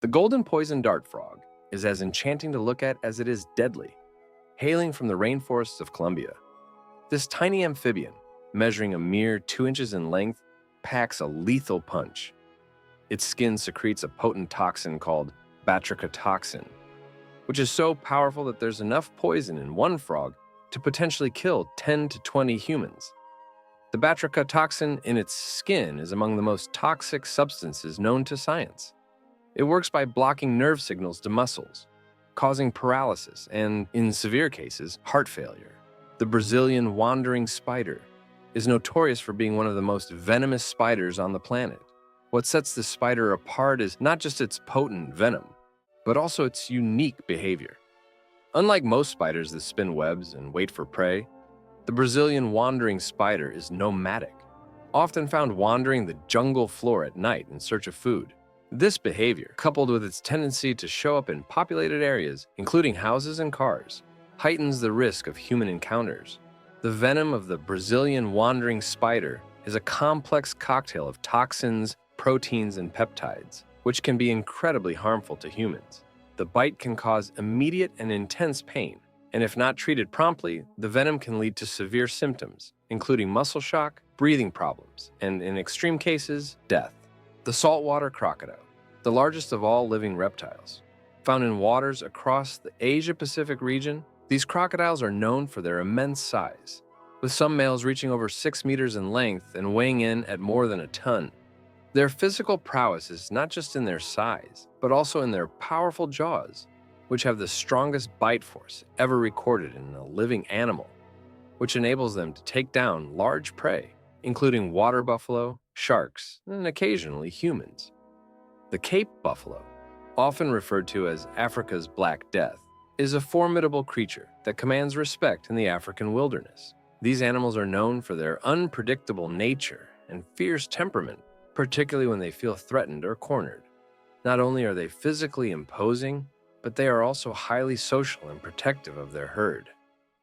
The golden poison dart frog is as enchanting to look at as it is deadly. Hailing from the rainforests of Colombia, this tiny amphibian, measuring a mere 2 inches in length, packs a lethal punch. Its skin secretes a potent toxin called batrachotoxin, which is so powerful that there's enough poison in one frog to potentially kill 10 to 20 humans. The batrachotoxin in its skin is among the most toxic substances known to science. It works by blocking nerve signals to muscles, causing paralysis and, in severe cases, heart failure. The Brazilian wandering spider is notorious for being one of the most venomous spiders on the planet. What sets this spider apart is not just its potent venom, but also its unique behavior. Unlike most spiders that spin webs and wait for prey, the Brazilian wandering spider is nomadic, often found wandering the jungle floor at night in search of food. This behavior, coupled with its tendency to show up in populated areas, including houses and cars, heightens the risk of human encounters. The venom of the Brazilian wandering spider is a complex cocktail of toxins, proteins, and peptides, which can be incredibly harmful to humans. The bite can cause immediate and intense pain, and if not treated promptly, the venom can lead to severe symptoms, including muscle shock, breathing problems, and in extreme cases, death. The saltwater crocodile, the largest of all living reptiles. Found in waters across the Asia-Pacific region, these crocodiles are known for their immense size, with some males reaching over 6 meters in length and weighing in at more than a ton. Their physical prowess is not just in their size, but also in their powerful jaws, which have the strongest bite force ever recorded in a living animal, which enables them to take down large prey, including water buffalo, sharks, and occasionally humans. The Cape buffalo, often referred to as Africa's Black Death, is a formidable creature that commands respect in the African wilderness. These animals are known for their unpredictable nature and fierce temperament, particularly when they feel threatened or cornered. Not only are they physically imposing, but they are also highly social and protective of their herd.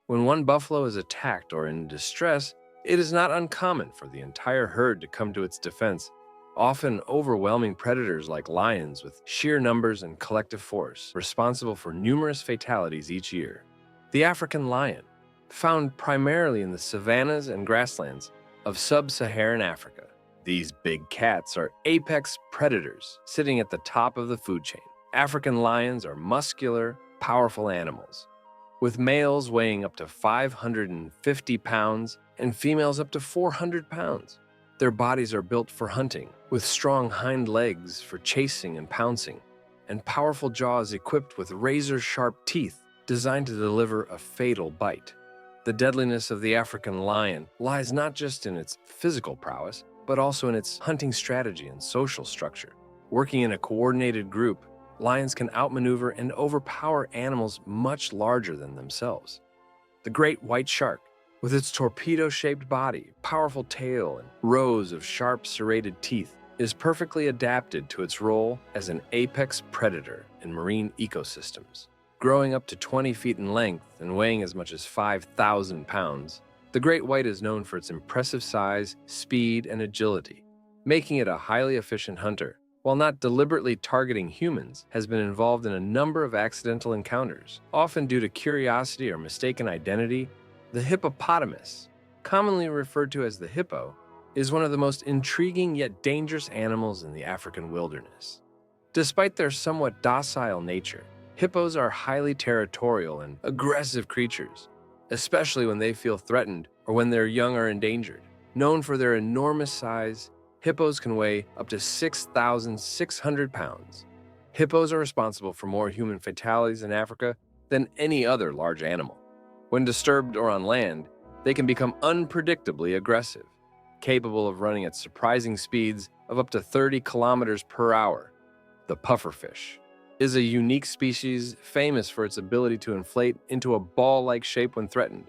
When one buffalo is attacked or in distress, it is not uncommon for the entire herd to come to its defense, often overwhelming predators like lions with sheer numbers and collective force, responsible for numerous fatalities each year. The African lion, found primarily in the savannas and grasslands of sub-Saharan Africa. These big cats are apex predators sitting at the top of the food chain. African lions are muscular, powerful animals, with males weighing up to 550 pounds and females up to 400 pounds. Their bodies are built for hunting, with strong hind legs for chasing and pouncing, and powerful jaws equipped with razor-sharp teeth designed to deliver a fatal bite. The deadliness of the African lion lies not just in its physical prowess, but also in its hunting strategy and social structure. Working in a coordinated group, lions can outmaneuver and overpower animals much larger than themselves. The great white shark, with its torpedo-shaped body, powerful tail, and rows of sharp serrated teeth, is perfectly adapted to its role as an apex predator in marine ecosystems. Growing up to 20 feet in length and weighing as much as 5,000 pounds, the great white is known for its impressive size, speed, and agility, making it a highly efficient hunter. While not deliberately targeting humans, has been involved in a number of accidental encounters, often due to curiosity or mistaken identity. The hippopotamus, commonly referred to as the hippo, is one of the most intriguing yet dangerous animals in the African wilderness. Despite their somewhat docile nature, hippos are highly territorial and aggressive creatures, especially when they feel threatened or when their young are endangered. Known for their enormous size, hippos can weigh up to 6,600 pounds. Hippos are responsible for more human fatalities in Africa than any other large animal. When disturbed or on land, they can become unpredictably aggressive, capable of running at surprising speeds of up to 30 kilometers per hour. The pufferfish is a unique species famous for its ability to inflate into a ball-like shape when threatened.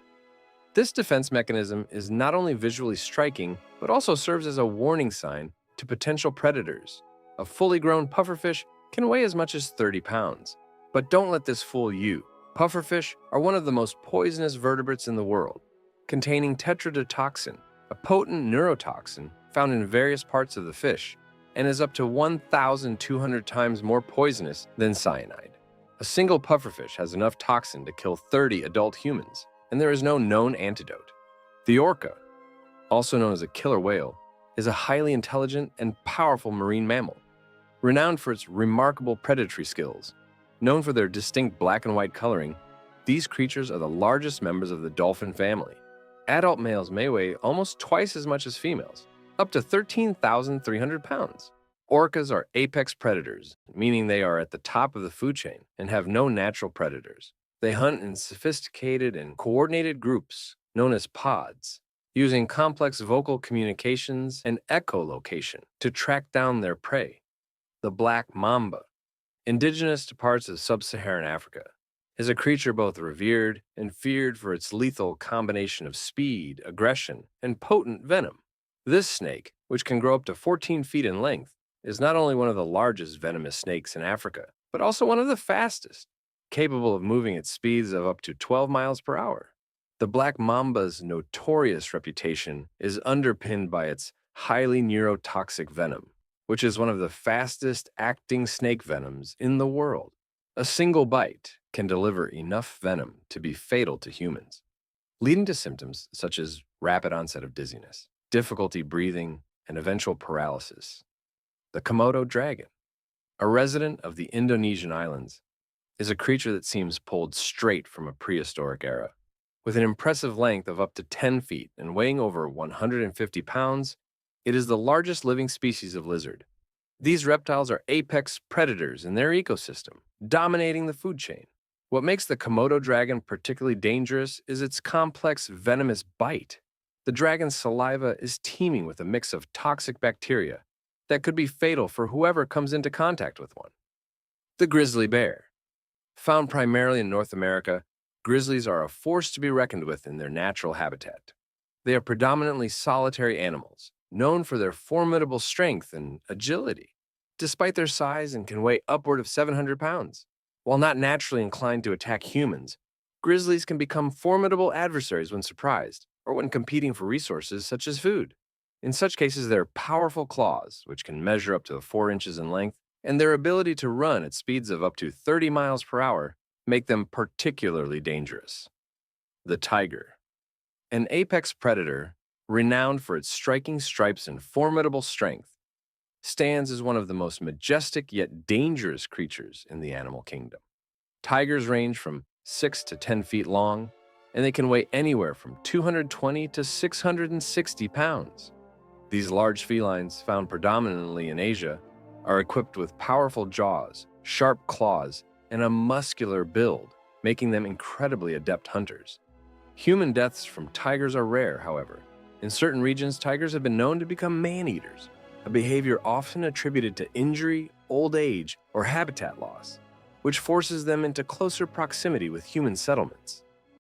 This defense mechanism is not only visually striking, but also serves as a warning sign to potential predators. A fully grown pufferfish can weigh as much as 30 pounds. But don't let this fool you. Pufferfish are one of the most poisonous vertebrates in the world, containing tetrodotoxin, a potent neurotoxin found in various parts of the fish, and is up to 1,200 times more poisonous than cyanide. A single pufferfish has enough toxin to kill 30 adult humans, and there is no known antidote. The orca, also known as a killer whale, is a highly intelligent and powerful marine mammal, renowned for its remarkable predatory skills. Known for their distinct black and white coloring, these creatures are the largest members of the dolphin family. Adult males may weigh almost twice as much as females, up to 13,300 pounds. Orcas are apex predators, meaning they are at the top of the food chain and have no natural predators. They hunt in sophisticated and coordinated groups, known as pods, using complex vocal communications and echolocation to track down their prey. The black mamba, indigenous to parts of sub-Saharan Africa, is a creature both revered and feared for its lethal combination of speed, aggression, and potent venom. This snake, which can grow up to 14 feet in length, is not only one of the largest venomous snakes in Africa, but also one of the fastest, capable of moving at speeds of up to 12 miles per hour. The black mamba's notorious reputation is underpinned by its highly neurotoxic venom, which is one of the fastest acting snake venoms in the world. A single bite can deliver enough venom to be fatal to humans, leading to symptoms such as rapid onset of dizziness, difficulty breathing, and eventual paralysis. The Komodo dragon, a resident of the Indonesian islands, is a creature that seems pulled straight from a prehistoric era. With an impressive length of up to 10 feet and weighing over 150 pounds, it is the largest living species of lizard. These reptiles are apex predators in their ecosystem, dominating the food chain. What makes the Komodo dragon particularly dangerous is its complex venomous bite. The dragon's saliva is teeming with a mix of toxic bacteria that could be fatal for whoever comes into contact with one. The grizzly bear. Found primarily in North America, grizzlies are a force to be reckoned with in their natural habitat. They are predominantly solitary animals, known for their formidable strength and agility. Despite their size and can weigh upward of 700 pounds. While not naturally inclined to attack humans, grizzlies can become formidable adversaries when surprised or when competing for resources such as food. In such cases, their powerful claws, which can measure up to 4 inches in length, and their ability to run at speeds of up to 30 miles per hour make them particularly dangerous. The tiger. An apex predator, renowned for its striking stripes and formidable strength, stands as one of the most majestic yet dangerous creatures in the animal kingdom. Tigers range from 6 to 10 feet long, and they can weigh anywhere from 220 to 660 pounds. These large felines, found predominantly in Asia, are equipped with powerful jaws, sharp claws, and a muscular build, making them incredibly adept hunters. Human deaths from tigers are rare, however. In certain regions, tigers have been known to become man-eaters, a behavior often attributed to injury, old age, or habitat loss, which forces them into closer proximity with human settlements.